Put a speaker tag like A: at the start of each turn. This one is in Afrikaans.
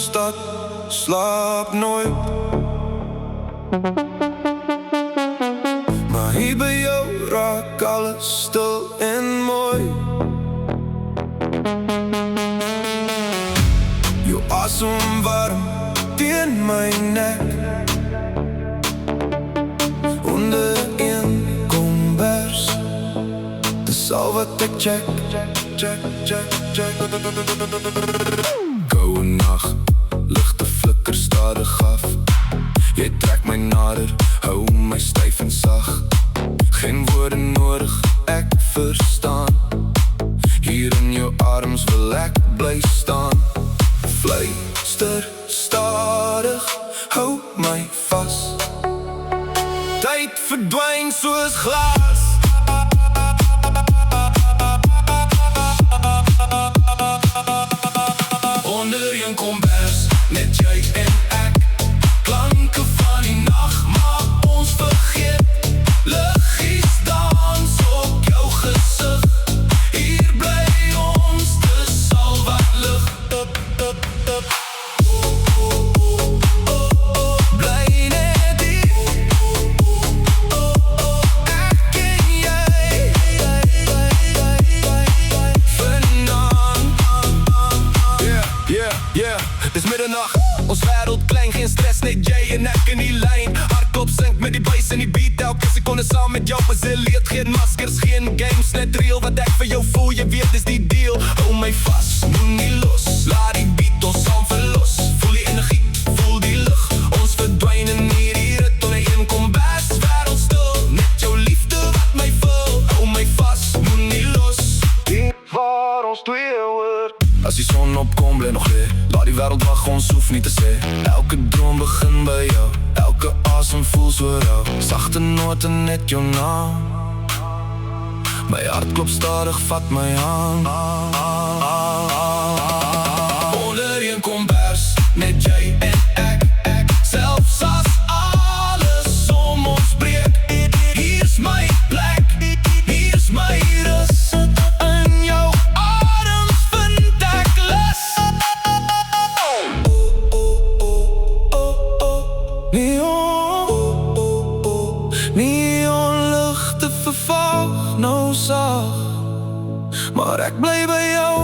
A: stad slaap nooit. Maar hier by jou raak alles stil en mooi. Jou asem warm teen my nek, onder een kombers. Dis al wat ek check. Goue nacht, lichte flikker stadig af. Jy trek my nader, hou my styf en sag. Geen woorde nodig, ek verstaan. Hier in jou arms wil ek bly staan. Fluister stadig, hou my vas. Tyd verdwyn soos glas. Onder een kombers, net jy en ek. Klanke van die nacht maak ons vergeet. Liggies dans op jou gesig. Hier bly ons, dis al wat lig. Bly net hier, ek en jy. Vanaand, yeah, dis middernacht. Ons wêreld klein, geen stress, net jy en ek in die lyn. Hardklop sink met die bass en die beat. Elke sekonde saam met jou bezeleerd. Geen maskers, geen games, net real. Wat ek vir jou voel, jy weet is die deal. Hou my vast, moenie los. Laat die beat ons saam verlos. Voel die energie, voel die lug. Ons verdwijn in hierdie rit. Onder een kombers, wêreld stil. Net jou liefde wat my vul. Hou my vast, moenie los. Die waar ons twee hoort. As die son opkom, bly nog leer. Laat die wêreld wag, ons hoef nie te sê. Elke droom begin by jou. Elke asem voel so rauw. Sagte note, net jou naam. My hart klop stadig, vat my hand. Onder een kombers, net jy en ek. Selfs as alles om ons breek. Hier's my plek, hier's my rus. In jou adems vind ek lus. Neonligte vervaag nou sag, maar ek bly by jou.